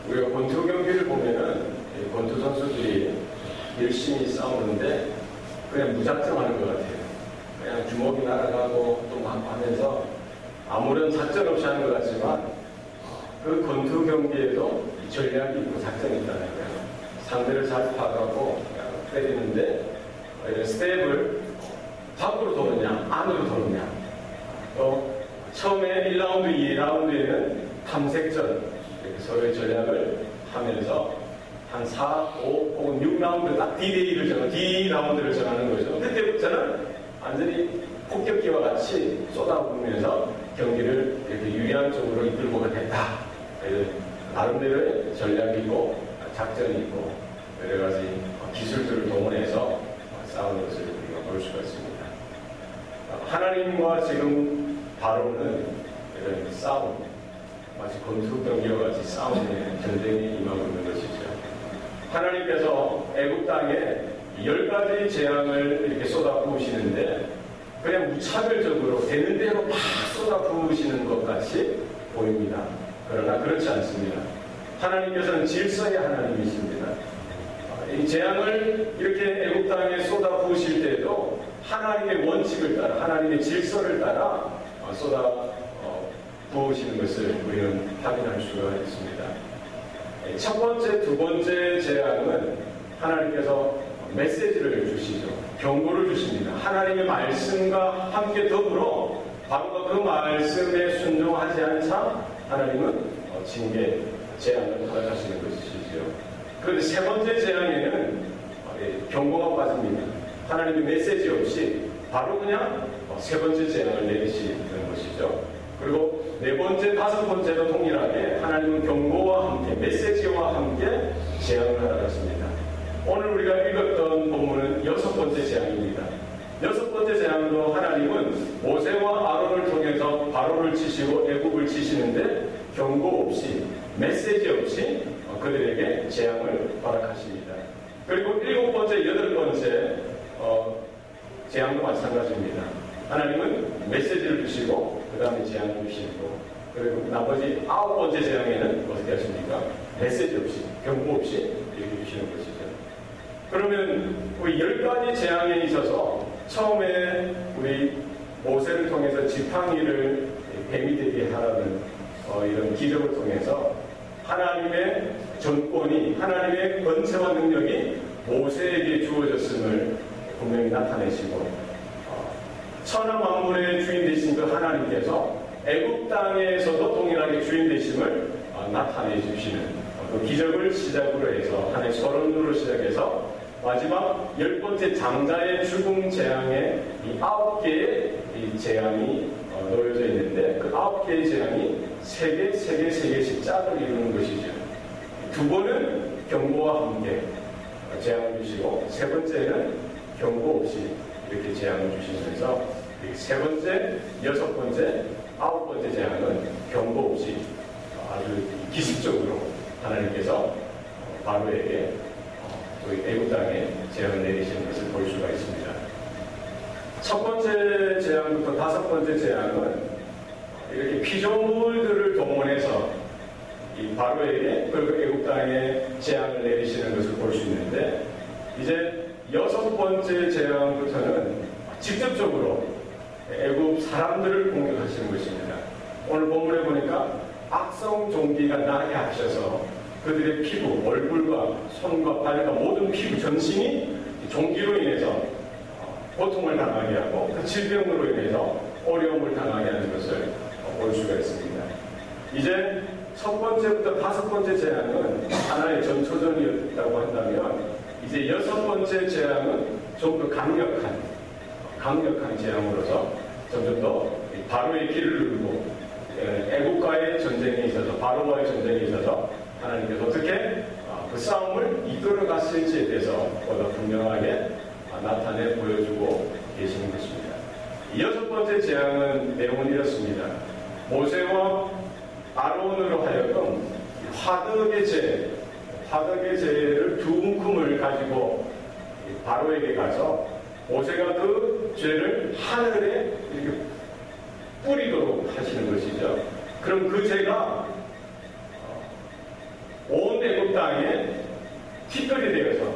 우리가 권투 경기를 보면은 권투 선수들이 열심히 싸우는데 그냥 무작정 하는 것 같아요. 그냥 주먹이 날아가고 또 막 하면서 아무런 작전 없이 하는 것 같지만 그 권투 경기에도 전략이 있고 작전이 있다는 거예요. 상대를 잘 파악하고 때리는데 스텝을 밖으로 도느냐 안으로 도느냐, 또 처음에 1라운드, 2라운드에는 탐색전, 서로의 전략을 하면서 한 4, 5 혹은 6라운드 딱 D라운드를 정하는 거죠. 그때부터는 완전히 폭격기와 같이 쏟아부으면서 경기를 이렇게 유리한 쪽으로 이끌고 가겠다. 나름대로의 전략이 있고 작전이 있고 여러 가지 기술들을 동원해서 싸우는 것을 우리가 볼 수가 있습니다. 하나님과 지금 바로는 이런 싸움, 마치 권투 경기와 같이 싸움의 전쟁이 임하고 있는 것이죠. 하나님께서 애굽 땅에 10가지 재앙을 이렇게 쏟아부으시는데 그냥 무차별적으로 되는 대로 막 쏟아부으시는 것 같이 보입니다. 그러나 그렇지 않습니다. 하나님께서는 질서의 하나님이십니다. 이 재앙을 이렇게 애굽 땅에 쏟아부으실 때에도 하나님의 원칙을 따라, 하나님의 질서를 따라 쏟아부으시는 것을 우리는 확인할 수가 있습니다. 첫 번째, 두 번째 재앙은 하나님께서 메시지를 주시죠. 경고를 주십니다. 하나님의 말씀과 함께 더불어 바로 그 말씀에 순종하지 않자 하나님은 징계, 재앙을 허락하시는 것이죠. 그런데 세 번째 재앙에는 경고가 빠집니다. 하나님의 메시지 없이 바로 그냥 세 번째 재앙을 내리시는 것이죠. 그리고 네 번째, 다섯 번째도 동일하게 하나님은 경고와 함께, 메시지와 함께 재앙을 허락하십니다. 오늘 우리가 읽었던 본문은 여섯 번째 재앙입니다. 여섯 번째 재앙도 하나님은 모세와 아론을 통해서 바로를 치시고 애굽을 치시는데 경고 없이, 메시지 없이 그들에게 재앙을 허락하십니다. 그리고 일곱 번째, 여덟 번째 재앙도 마찬가지입니다. 하나님은 메시지를 주시고 그 다음에 재앙을 주시고, 그리고 나머지 아홉 번째 재앙에는 어떻게 하십니까? 메시지 없이, 경고 없이 이렇게 주시는 것이죠. 그러면 우리 10가지 재앙에 있어서 처음에 우리 모세를 통해서 지팡이를 뱀이 되게 하라는 이런 기적을 통해서 하나님의 전권이, 하나님의 권세와 능력이 모세에게 주어졌음을 분명히 나타내시고, 천하 만물의 주인 되신 그 하나님께서 애굽 땅에서도 동일하게 주인 되심을 나타내 주시는 그 기적을 시작으로 해서 하나의 서론으로 시작해서 마지막 10번째 장자의 죽음 재앙에 이 9개의 이 재앙이 놓여져 있는데 그 9개의 재앙이 3개씩 짝을 이루는 것이죠. 두 번은 경고와 함께 재앙을 주시고 세 번째는 경고 없이 이렇게 재앙을 주시면서 세 번째, 여섯 번째, 아홉 번째 재앙은 경고 없이 아주 기습적으로 하나님께서 바로에게 애굽 땅에 재앙을 내리시는 것을 볼 수가 있습니다. 첫 번째 재앙부터 다섯 번째 재앙은 이렇게 피조물들을 동원해서 이 바로에게 그리고 애굽 땅에 재앙을 내리시는 것을 볼 수 있는데, 이제 여섯 번째 재앙부터는 직접적으로 애굽 사람들을 공격하시는 것입니다. 오늘 본문에 보니까 악성 종기가 나게 하셔서 그들의 피부, 얼굴과 손과 발과 모든 피부, 전신이 종기로 인해서 고통을 당하게 하고 그 질병으로 인해서 어려움을 당하게 하는 것을 볼 수가 있습니다. 이제 첫 번째부터 다섯 번째 재앙은 하나의 전초전이었다고 한다면, 이제 여섯 번째 재앙은 좀 더 강력한 재앙으로서 점점 더 바로의 길을 누르고 애국과의 전쟁에 있어서, 바로와의 전쟁에 있어서 하나님께서 어떻게 그 싸움을 이끌어 갔을지에 대해서 보다 분명하게 나타내 보여주고 계시는 것입니다. 이 여섯 번째 재앙은 내용은 이렇습니다. 모세와 아론으로 하여금 화덕의 죄를 두 움큼을 가지고 바로에게 가서 모세가 그 죄를 하늘에 이렇게 뿌리도록 하시는 것이죠. 그럼 그 죄가 온 티끌이 되어서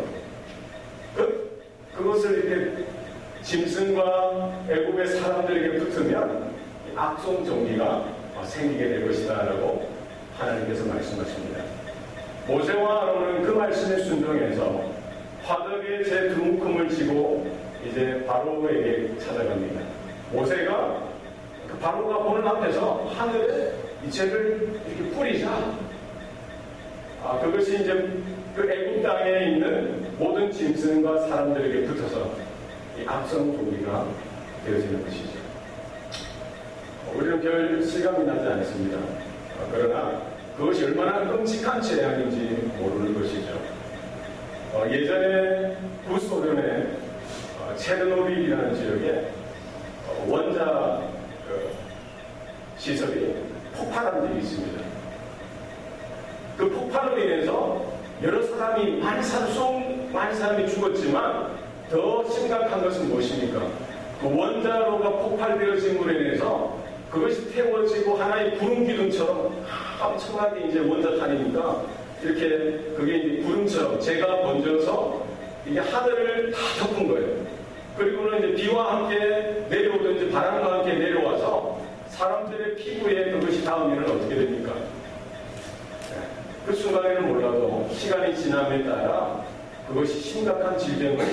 그것을 이렇게 짐승과 애굽의 사람들에게 붙으면 악성 종기가 생기게 될 것이다 라고 하나님께서 말씀하십니다. 모세와 아론은 그 말씀에 순종해서 화덕에 제 두 묶음을 쥐고 이제 바로에게 찾아갑니다. 모세가 그 바로가 보는 앞에서 하늘에 이 죄를 이렇게 뿌리자. 그것이 이제 그 애굽 땅에 있는 모든 짐승과 사람들에게 붙어서 이 악성 종기가 되어지는 것이죠. 우리는 별 실감이 나지 않습니다. 그러나 그것이 얼마나 끔찍한 재앙인지 모르는 것이죠. 예전에 구소련의 체르노빌이라는 지역에 원자 시설이 폭발한 적이 있습니다. 그 폭발로 인해서 여러 사람이 많은 사람이 죽었지만 더 심각한 것은 무엇입니까? 그 원자로가 폭발되어짐으로 인해서 그것이 태워지고 하나의 구름 기둥처럼 엄청나게 이제 원자탄이니까 이렇게 그게 이제 구름처럼 재가 번져서 이게 하늘을 다 덮은 거예요. 그리고는 이제 비와 함께 내려오든지 바람과 함께 내려와서 사람들의 피부에 그것이 닿으면 어떻게 됩니까? 그 순간에는 몰라도 시간이 지남에 따라 그것이 심각한 질병을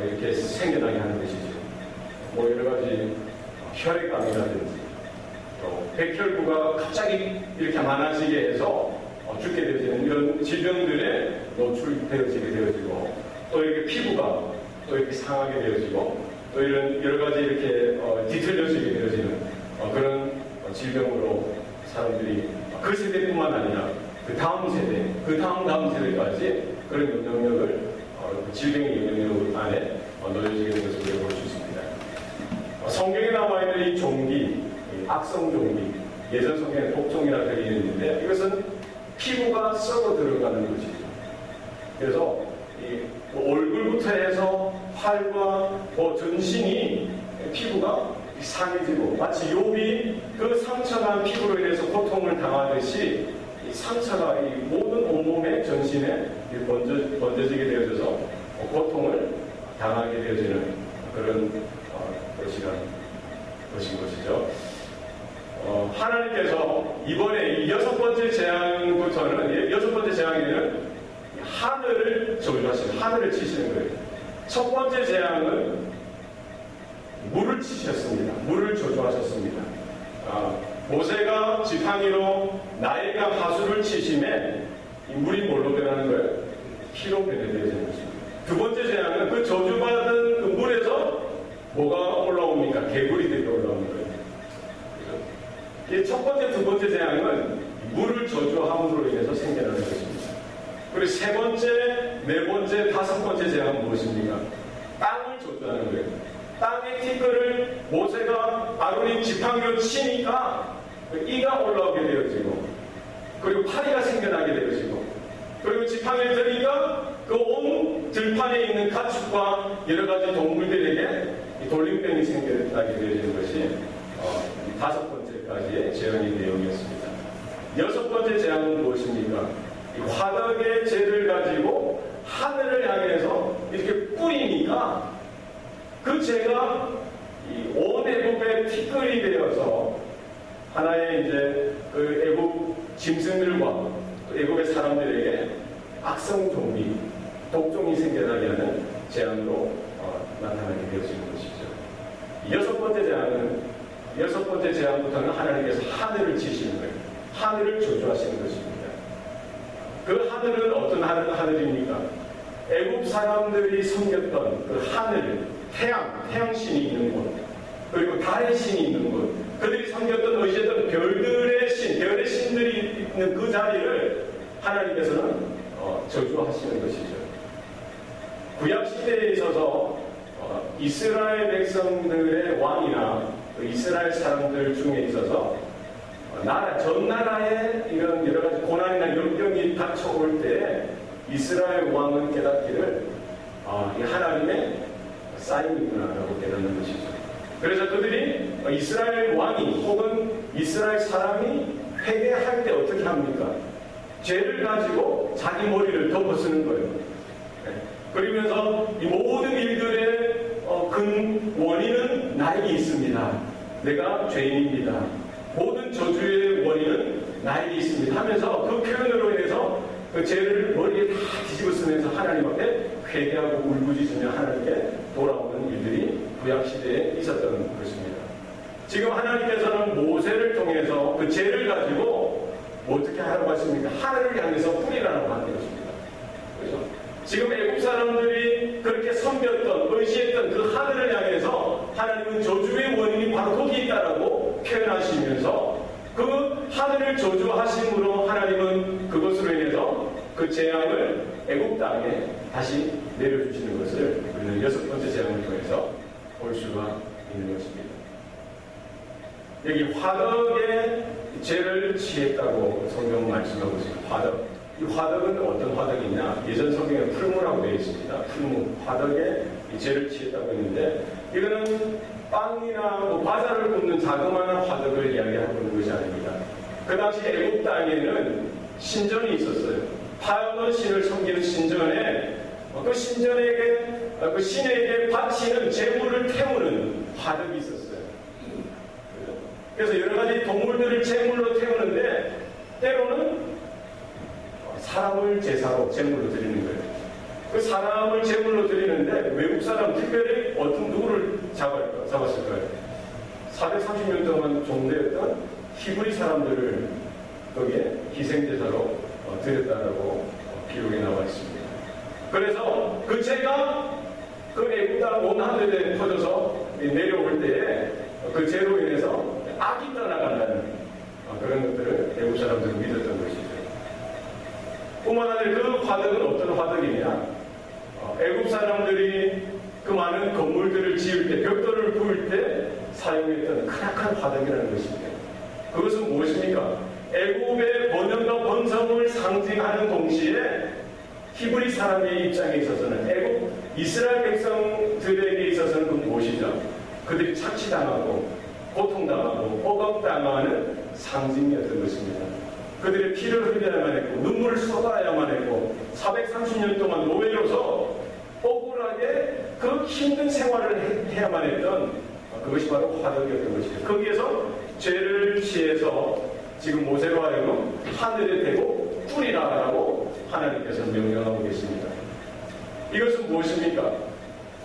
이렇게 생겨나게 하는 것이죠. 뭐 여러 가지 혈액암이라든지 또 백혈구가 갑자기 이렇게 많아지게 해서 죽게 되어지는 이런 질병들에 노출되어지게 되어지고 또 이렇게 피부가 또 이렇게 상하게 되어지고 또 이런 여러 가지 이렇게 뒤틀려지게 되어지는 그런 질병으로 사람들이 그 세대뿐만 아니라 그 다음 세대, 그 다음 세대까지 그런 영향력을 질병의 영향력 안에 넣어지게 된 것을 우리가 볼 수 있습니다. 성경에 나와 있는 이 종기, 악성 종기, 예전 성경에 독종이라 되어 있는데 이것은 피부가 썩어 들어가는 것이죠. 그래서 얼굴부터 해서 팔과 전신이 피부가 상해지고 마치 욥이 그 상처난 피부로 인해서 고통을 당하듯이 이 상처가 이 모든 온몸의 전신에 번져지게 되어져서 고통을 당하게 되어지는 그런 것인 것이죠. 하나님께서 이번에 이 여섯 번째 재앙부터는 여섯 번째 재앙에는 하늘을 저주하시는 하늘을 치시는 거예요. 첫 번째 재앙은 물을 치셨습니다. 물을 저주하셨습니다. 모세가 지팡이로 나일강 하수를 치심에 이 물이 뭘로 변하는 거예요? 피로 변해되는 것입니다. 두 번째 재앙은 그 저주받은 그 물에서 뭐가 올라옵니까? 개구리 들이 올라오는 거예요. 첫 번째, 두 번째 재앙은 물을 저주함으로 인해서 생겨나는 것입니다. 그리고 세 번째, 네 번째, 다섯 번째 재앙은 무엇입니까? 땅을 저주하는 거예요. 땅의 티끌을 모세가 아론이 지팡이로 치니까 이가 올라오게 되어지고 그리고 파리가 생겨나게 되어지고 그리고 지팡이를 들으니까 그 온 들판에 있는 가축과 여러 가지 동물들에게 돌림병이 생겨나게 되어지는 것이 다섯 번째까지의 재앙의 내용이었습니다. 여섯 번째 재앙은 무엇입니까? 화덕의 재를 가지고 하늘을 향해서 이렇게 뿌리니까 그 재가 온 애굽의 티끌이 되어서 하나의 이제 그 애굽 짐승들과 애굽의 사람들에게 악성 종기, 독종이 생겨나게 하는 재앙으로 나타나게 되어지는 것이죠. 여섯 번째 재앙부터는 하나님께서 하늘을 치시는 거예요. 하늘을 저주하시는 것입니다. 그 하늘은 어떤 하늘입니까? 애굽 사람들이 섬겼던 그 하늘, 태양신이 있는 곳, 그리고 달의 신이 있는 곳, 그들이 섬겼던 의지했던 별의 신들이 있는 그 자리를 하나님께서는 저주하시는 것이죠. 구약 시대에 있어서 이스라엘 백성들의 왕이나 이스라엘 사람들 중에 있어서 전 나라에 이런 여러 가지 고난이나 역경이 닥쳐올 때 이스라엘 왕은 깨닫기를 이 하나님의 사인이구나라고 깨닫는 것이죠. 그래서 그들이 이스라엘 왕이 혹은 이스라엘 사람이 회개할 때 어떻게 합니까? 죄를 가지고 자기 머리를 덮어쓰는 거예요. 그러면서 이 모든 일들의 근 원인은 나에게 있습니다. 내가 죄인입니다. 모든 저주의 원인은 나에게 있습니다 하면서 그 표현으로 인해서 그 죄를 머리에 다 뒤집어 쓰면서 하나님 앞에 회개하고 울부짖으며 하나님께 돌아오는 일들이 구약시대에 있었던 것입니다. 지금 하나님께서는 모세를 통해서 그 죄를 가지고 어떻게 하라고 하십니까? 하늘을 향해서 뿌리라고 하는 것입니다. 그렇죠? 지금 애국 사람들이 그렇게 섬겼던, 의지했던 그 하늘을 향해서 하나님은 저주의 원인이 바로 거기 있다라고 표현하시면서 그 하늘을 저주하심으로 하나님은 그것으로 인해서 그 재앙을 애국 땅에 다시 내려주시는 것을 우리는 여섯 번째 재앙을 통해서 볼 수가 있는 것입니다. 여기 화덕에 죄를 취했다고 성경 말씀하고 있습니다. 화덕. 이 화덕은 어떤 화덕이냐? 예전 성경에 풀무라고 되어 있습니다. 풀무. 화덕에 이 죄를 취했다고 했는데 이거는 빵이나 뭐 과자를 굽는 자그마한 화덕을 이야기하고 있는 것이 아닙니다. 그 당시 애국 땅에는 신전이 있었어요. 타협의 신을 섬기는 신전에 그 신전에게 그 신에게 바치는 제물을 태우는 화덕이 있었어요. 그래서 여러 가지 동물들을 제물로 태우는데 때로는 사람을 제사로 제물로 드리는 거예요. 그 사람을 제물로 드리는데 외국 사람 특별히 어떤 누구를 잡았을까요? 430년 동안 종되었던 히브리 사람들을 거기에 희생제사로 드렸다라고 기록에 나와 있습니다. 그래서 그 죄가 그 애국 땅 온 하늘에 퍼져서 내려올 때에 그 죄로 인해서 악이 떠나간다는 그런 것들을 애국 사람들은 믿었던 것이죠. 뿐만 아니라 그 화덕은 어떤 화덕이냐? 애국 사람들이 그 많은 건물들을 지을 때, 벽돌을 부을 때 사용했던 크나큰 화덕이라는 것입니다. 그것은 무엇입니까? 애국의 번영과 번성을 상징하는 동시에 히브리 사람의 입장에 있어서는 애국 이스라엘 백성들에게 있어서는 그 무엇이죠? 그들이 착취당하고 고통당하고 억압당하는 상징이었던 것입니다. 그들의 피를 흘려야만 했고 눈물을 쏟아야만 했고 430년 동안 노예로서 억울하게 그 힘든 생활을 해야만 했던 그것이 바로 화덕이었던 것이죠. 거기에서 죄를 취해서 지금 모세로 하여금 하늘에 대고 뿌리라라고 하나님께서 명령하고 계십니다. 이것은 무엇입니까?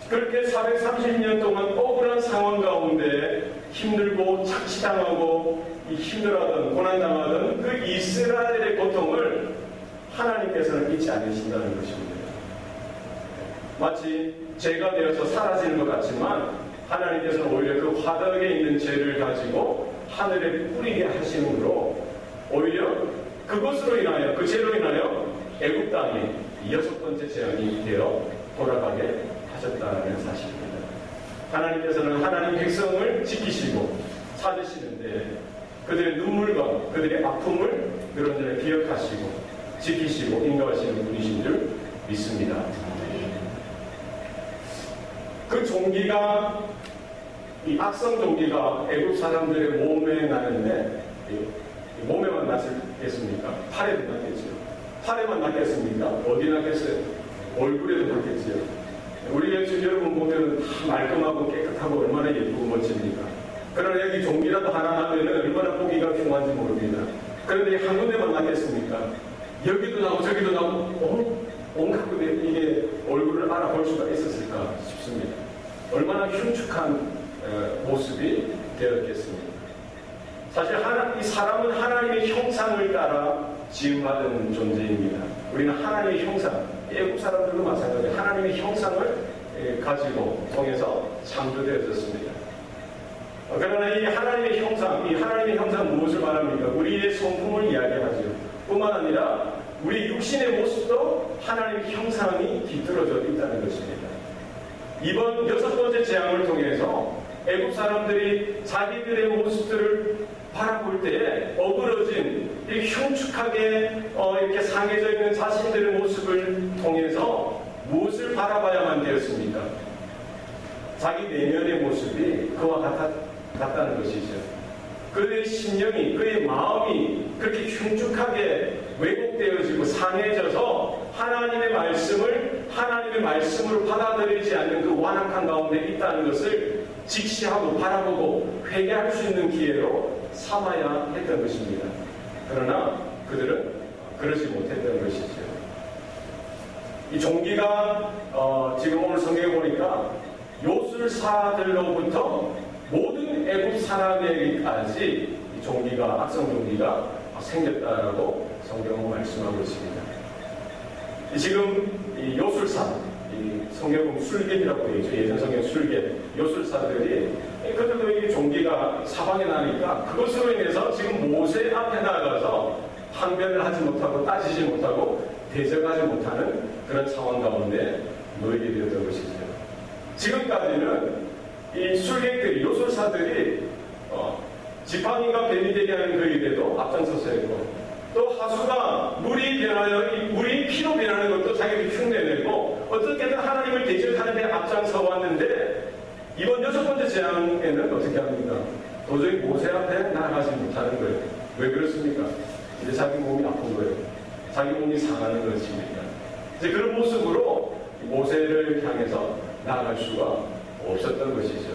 그렇게 430년 동안 억울한 상황 가운데 힘들고 착취당하고 힘들어하던 고난당하던 그 이스라엘의 고통을 하나님께서는 잊지 않으신다는 것입니다. 마치 죄가 되어서 사라지는 것 같지만 하나님께서는 오히려 그 화덕에 있는 죄를 가지고 하늘에 뿌리게 하심으로 오히려 그것으로 인하여 그 죄로 인하여 애국 땅이 여섯 번째 재앙이 되어 돌아가게 하셨다는 사실입니다. 하나님께서는 하나님 백성을 지키시고 찾으시는데 그들의 눈물과 그들의 아픔을 그런전에 기억하시고 지키시고 인도하시는 분이신 줄 믿습니다. 그 종기가 이 악성 종기가 애국 사람들의 몸에 나는데 몸에만 났겠습니까? 팔에도 났겠죠. 팔에만 났겠습니까? 어디 났겠어요? 얼굴에도 났겠지요. 우리 예수 여러분 보면 다 말끔하고 깨끗하고 얼마나 예쁘고 멋집니까? 그러나 여기 종기라도 하나 나면 얼마나 보기가 흉한지 모릅니다. 그런데 한 군데만 났겠습니까? 여기도 나고 저기도 나고 온갖 이게 얼굴을 알아볼 수가 있었을까 싶습니다. 얼마나 흉측한 모습이 되었겠습니까? 사실 이 사람은 하나님의 형상을 따라 지음받은 존재입니다. 우리는 하나님의 형상, 애국 사람들도 마찬가지로 하나님의 형상을 가지고 통해서 창조되어졌습니다. 그러나 이 하나님의 형상 무엇을 말합니까? 우리의 성품을 이야기하죠. 뿐만 아니라 우리 육신의 모습도 하나님의 형상이 깃들어져 있다는 것입니다. 이번 여섯 번째 재앙을 통해서 애국 사람들이 자기들의 모습들을 바라볼 때에 어그러진 흉측하게 이렇게 상해져 있는 자신들의 모습을 통해서 무엇을 바라봐야만 되었습니까? 자기 내면의 모습이 그와 같다는 것이죠. 그의 심령이, 그의 마음이 그렇게 흉측하게 왜곡되어지고 상해져서 하나님의 말씀으로 받아들이지 않는 그 완악한 가운데 있다는 것을 직시하고 바라보고 회개할 수 있는 기회로 삼아야 했던 것입니다. 그러나 그들은 그러지 못했던 것이죠. 이 종기가 지금 오늘 성경에 보니까 요술사들로부터 모든 애굽 사람에게까지 이 종기가, 악성 종기가 생겼다라고 성경은 말씀하고 있습니다. 지금 이 요술사, 이 성경 보면 술객이라고 되어 있죠. 예전 성경 술객, 요술사들이 그들도 이 종기가 사방에 나니까 그것으로 인해서 지금 모세 앞에 나가서 항변을 하지 못하고 따지지 못하고 대적하지 못하는 그런 상황 가운데 놓이게 되었던 것이죠. 지금까지는 이 술객들이, 요술사들이 지팡이가 뱀이 되게 하는 그 일에도 앞장서서 했고, 또 하수가 물이 피로 변하는 것도 자기들이 흉내내고 어떻게든 하나님을 대적하는 데 앞장서 왔는데, 이번 6번째 재앙에는 어떻게 합니까? 도저히 모세 앞에 나아가지 못하는 거예요. 왜 그렇습니까? 이제 자기 몸이 아픈 거예요. 자기 몸이 상하는 것입니다. 이제 그런 모습으로 모세를 향해서 나아갈 수가 없었던 것이죠.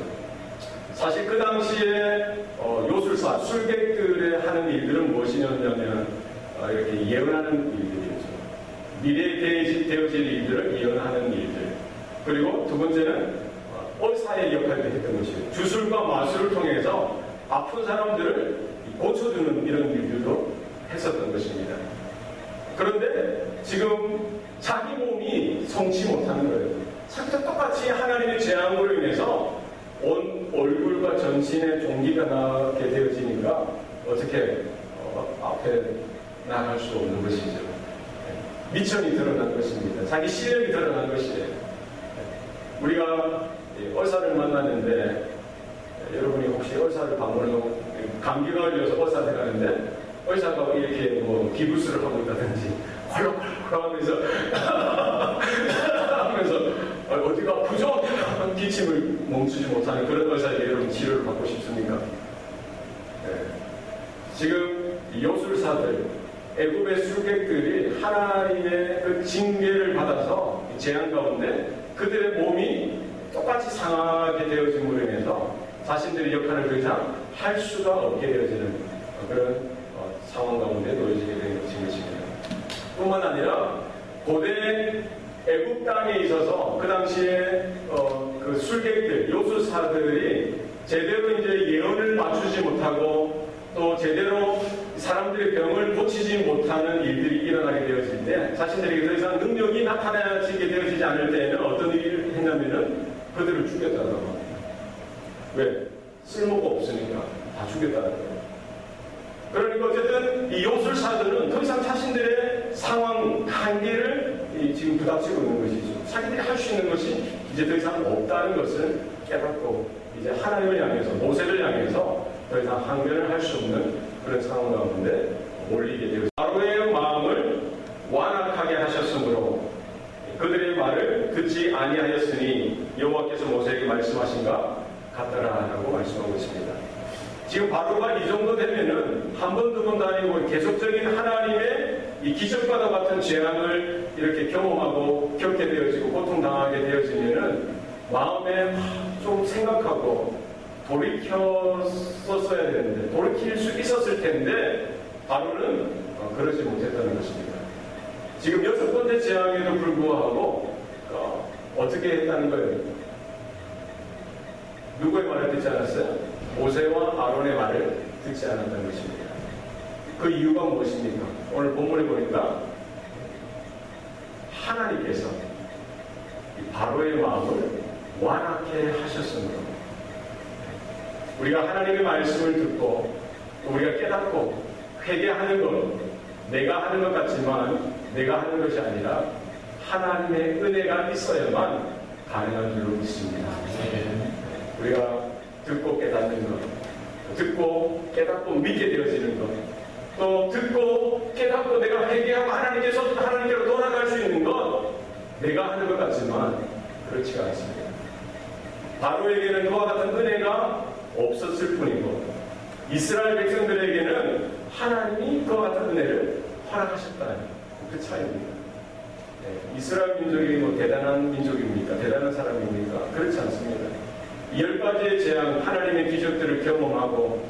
사실 그 당시에 요술사, 술객들의 하는 일들은 무엇이었냐면 이렇게 예언하는 일들이었죠. 미래에 되어질 일들을 예언하는 일들. 그리고 두 번째는 얼사의 역할을 했던 것이에요. 주술과 마술을 통해서 아픈 사람들을 고쳐주는 이런 일들도 했었던 것입니다. 그런데 지금 자기 몸이 성치 못하는 거예요. 자기도 똑같이 하나님의 재앙으로 인해서 온 얼굴과 전신에 종기가 나게 되어지니까 어떻게 앞에 나갈 수 없는 것이죠. 미천이 드러난 것입니다. 자기 실력이 드러난 것이에요. 우리가 얼사를 만났는데, 여러분이 혹시 얼사를 방문하고 감기가 걸려서 얼사 들어가는데 의사가 이렇게 기부스를 하고 있다든지 콜록콜록 하면서 어디가 아프죠? 기침을 멈추지 못하는 그런 의사에게 여러분 치료를 받고 싶습니까? 네. 지금 요술사들, 애굽의 술객들이 하나님의 그 징계를 받아서 재앙 가운데 그들의 몸이 똑같이 상하게 되어짐으로 인해서 자신들의 역할을 더 이상 할 수가 없게 되어지는 그런 상황 가운데 놓여지게 된 것입니다. 뿐만 아니라 고대 애굽 땅에 있어서 그 당시에 그 술객들, 요술사들이 제대로 이제 예언을 맞추지 못하고 또 제대로 사람들의 병을 고치지 못하는 일들이 일어나게 되어질 때, 자신들에게 더 이상 능력이 나타나지게 되어지지 않을 때에는 어떤 일을 했냐면은 그들을 죽였다는 겁니다. 왜? 쓸모가 없으니까 다 죽였다는 거예요. 그러니까 어쨌든 이 요술사들은 더 이상 자신들의 상황, 한계를 지금 부닥치고 있는 것이죠. 자기들이 할 수 있는 것이 이제 더 이상 없다는 것을 깨닫고 이제 하나님을 향해서, 모세를 향해서 더 이상 항변을 할 수 없는 그런 상황 가운데 몰리게 되었습니다. 바로의 마음을 완악하게 하셨으므로 그들의 말을 듣지 아니하였으니 여호와께서 모세에게 말씀하신가 같더라라고 말씀하고 있습니다. 지금 바로가 이 정도 되면은 한 번, 두 번도 아니고 계속적인 하나님의 이 기적과도 같은 재앙을 이렇게 경험하고 겪게 되어지고 고통당하게 되어지면은 마음에 좀 생각하고 돌이켰었어야 되는데, 돌이킬 수 있었을 텐데 바로는 그러지 못했다는 것입니다. 지금 6번째 재앙에도 불구하고 어떻게 했다는 거예요? 누구의 말을 듣지 않았어요? 모세와 아론의 말을 듣지 않았다는 것입니다. 그 이유가 무엇입니까? 오늘 본문에 보니까 하나님께서 바로의 마음을 완악해 하셨으므로, 우리가 하나님의 말씀을 듣고 우리가 깨닫고 회개하는 것, 내가 하는 것 같지만 내가 하는 것이 아니라 하나님의 은혜가 있어야만 가능한 줄로 믿습니다. 우리가 듣고 깨닫는 것, 듣고 깨닫고 믿게 되어지는 것, 또 듣고 깨닫고 내가 회개하고 하나님께로 돌아갈 수 있는 것, 내가 하는 것 같지만 그렇지가 않습니다. 바로에게는 그와 같은 은혜가 없었을 뿐이고, 이스라엘 백성들에게는 하나님이 그와 같은 은혜를 허락하셨다는 그 차이입니다. 이스라엘 민족이 뭐 대단한 민족입니까? 대단한 사람입니까? 그렇지 않습니다. 10가지의 재앙, 하나님의 기적들을 경험하고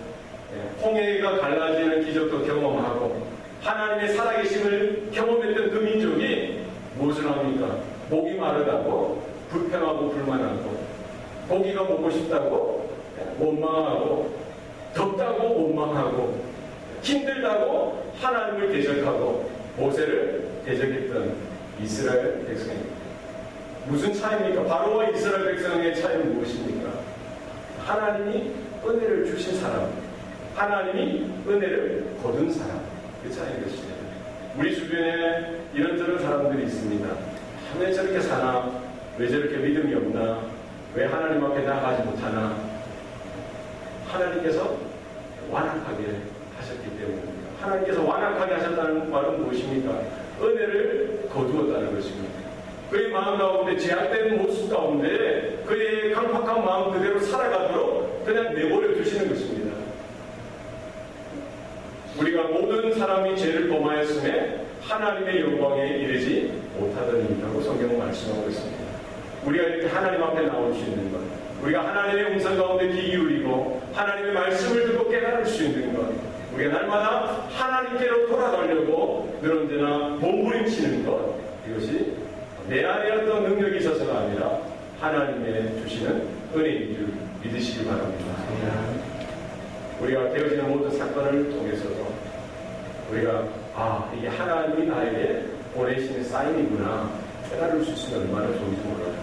홍해가 갈라지는 기적도 경험하고 하나님의 살아계심을 경험했던 그 민족이 무엇을 합니까? 목이 마르다고 불평하고 불만하고 고기가 먹고 싶다고 원망하고 덥다고 원망하고 힘들다고 하나님을 대적하고 모세를 대적했던 이스라엘 백성입니다. 무슨 차이입니까? 바로와 이스라엘 백성의 차이는 무엇입니까? 하나님이 은혜를 주신 사람, 하나님이 은혜를 거둔 사람, 그 차이인 것입니다. 우리 주변에 이런저런 사람들이 있습니다. 왜 저렇게 사나? 왜 저렇게 믿음이 없나? 왜 하나님 앞에 나아가지 못하나? 하나님께서 완악하게 하셨기 때문입니다. 하나님께서 완악하게 하셨다는 말은 무엇입니까? 은혜를 거두었다는 것입니다. 그의 마음 가운데 제약된 모습 가운데 그의 강팍한 마음 그대로 살아가도록 그냥 내버려 두시는 것입니다. 우리가 모든 사람이 죄를 범하였음에 하나님의 영광에 이르지 못하더니라고 성경은 말씀하고 있습니다. 우리가 이렇게 하나님 앞에 나올 수 있는 것, 우리가 하나님의 음성 가운데 귀 기울이고 하나님의 말씀을 듣고 깨달을 수 있는 것, 우리가 날마다 하나님께로 돌아가려고 늘 언제나 몸부림치는 것, 이것이 내 안에 어떤 능력이 있어서가 아니라 하나님의 주시는 은혜인 줄 믿으시기 바랍니다. 우리가 되어지는 모든 사건을 통해서도 우리가 이게 하나님이 나에게 보내시는 사인이구나 깨달을 수 있으면 얼마나 좋은지 몰라요.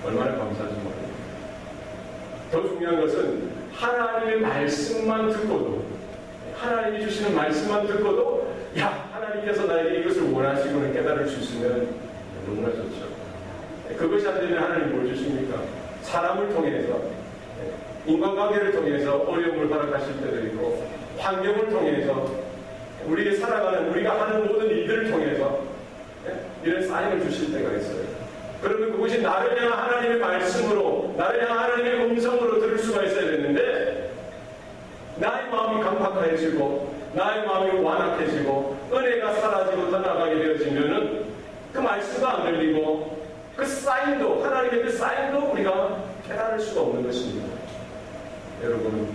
얼마나 감사한지 몰라요. 더 중요한 것은 하나님의 말씀만 듣고도, 하나님이 주시는 말씀만 듣고도 하나님께서 나에게 이것을 원하시고는 깨달을 수 있으면 너무나 좋죠. 그것이 안 되면 하나님 뭘 주십니까? 사람을 통해서, 인간관계를 통해서 어려움을 허락하실 때도 있고, 환경을 통해서, 우리가 살아가는, 우리가 하는 모든 일들을 통해서 이런 사인을 주실 때가 있어요. 그러면 그것이 나를 향한 하나님의 말씀으로, 나를 향한 하나님의 음성으로 들을 수가 있어야 되는데, 나의 마음이 강팍해지고 나의 마음이 완악해지고 은혜가 사라지고 떠나가게 되어지면은 그 말씀도 안 들리고 그 사인도, 하나님의 그 사인도 우리가 깨달을 수가 없는 것입니다. 여러분,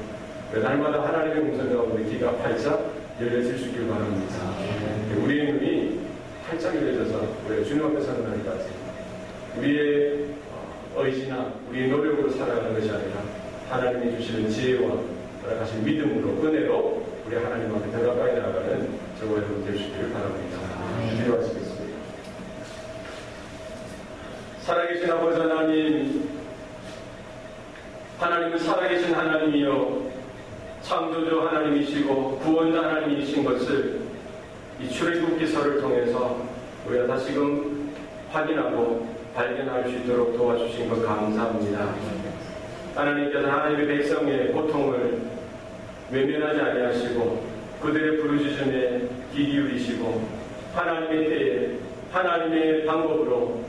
날마다 하나님의 음성 가운데 귀가 활짝 열려질 수 있길 바랍니다. 우리의 눈이 활짝 열려져서 우리가 주님 앞에 서는 날까지 우리의 의지나 우리의 노력으로 살아가는 것이 아니라 하나님이 주시는 지혜와 허락하신 믿음으로, 은혜로 우리 하나님 앞에 더 가까이 나아가는 저와 여러분 될 수 있기를 바랍니다. 기도하시겠습니다. 살아계신 아버지 하나님, 하나님은 살아계신 하나님이요 창조주 하나님이시고 구원자 하나님이신 것을 이 출애굽기서를 통해서 우리가 다시금 확인하고 발견할 수 있도록 도와주신 것 감사합니다. 하나님께서 하나님의 백성의 고통을 외면하지 아니하시고 그들의 부르짖음에 귀 기울이시고 하나님의 때에 하나님의 방법으로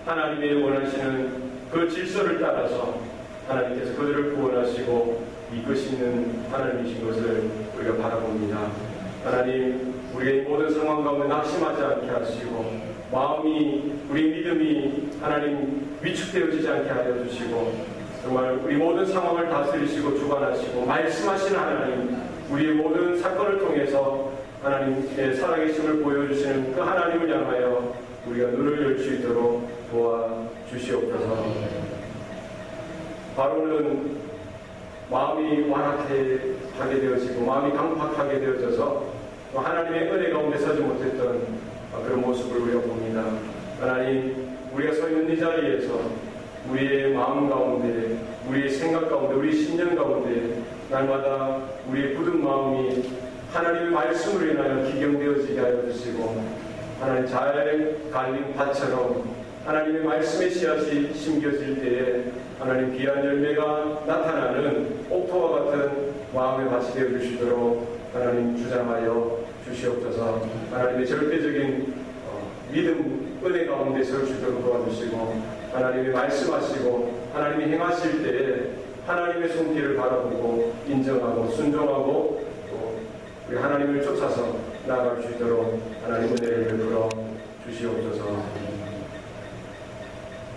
하나님의 원하시는 그 질서를 따라서 하나님께서 그들을 구원하시고 이끄시는 하나님이신 것을 우리가 바라봅니다. 하나님, 우리의 모든 상황 가운데 낙심하지 않게 하시고 마음이, 우리 믿음이 하나님 위축되어지지 않게 하여 주시고 정말 우리 모든 상황을 다스리시고 주관하시고 말씀하시는 하나님, 우리의 모든 사건을 통해서 하나님의 살아계심을 보여주시는 그 하나님을 향하여 우리가 눈을 열 수 있도록 도와주시옵소서. 바로는 마음이 완악하게 되어지고 마음이 강팍하게 되어져서 하나님의 은혜 가운데 서지 못했던 그런 모습을 우리가 봅니다. 하나님, 우리가 서 있는 이 자리에서 우리의 마음 가운데, 우리의 생각 가운데, 우리의 신념 가운데 날마다 우리의 굳은 마음이 하나님의 말씀으로 인하여 기경되어지게 하여 주시고 하나님 잘 갈린 밭처럼 하나님의 말씀의 씨앗이 심겨질 때에 하나님 귀한 열매가 나타나는 옥토와 같은 마음의 밭이 되어 주시도록 하나님 주장하여 주시옵소서. 하나님의 절대적인 믿음, 은혜 가운데 설 수 있도록 도와주시고 하나님이 말씀하시고 하나님이 행하실 때에 하나님의 손길을 바라보고 인정하고 순종하고 우리 하나님을 쫓아서 나아갈 수 있도록 하나님 은혜를 베풀어 주시옵소서.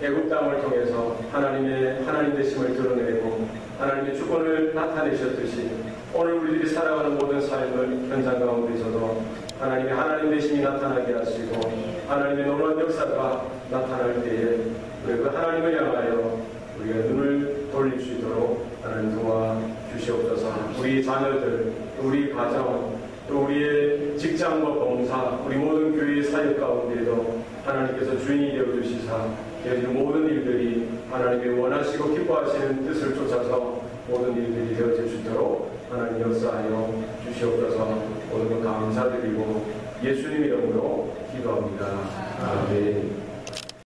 애굽 땅을 통해서 하나님 되심을 드러내고 하나님의 주권을 나타내셨듯이 오늘 우리들이 살아가는 모든 삶을 현장 가운데서도 하나님의 하나님 되심이 나타나게 하시고 하나님의 놀라운 역사가 나타날 때에 우리 그 하나님을 향하여 우리가 눈을 돌릴 수 있도록 하나님 도와 주시옵소서. 우리 자녀들, 우리 가정, 또 우리의 직장과 봉사, 우리 모든 교회의 사역 가운데에도 하나님께서 주인이 되어주시사 이런 모든 일들이 하나님의 원하시고 기뻐하시는 뜻을 쫓아서 모든 일들이 되어질 수 있도록 하나님 역사하여 주시옵소서. 모든 것 감사드리고 예수님 이름으로 기도합니다. 아멘.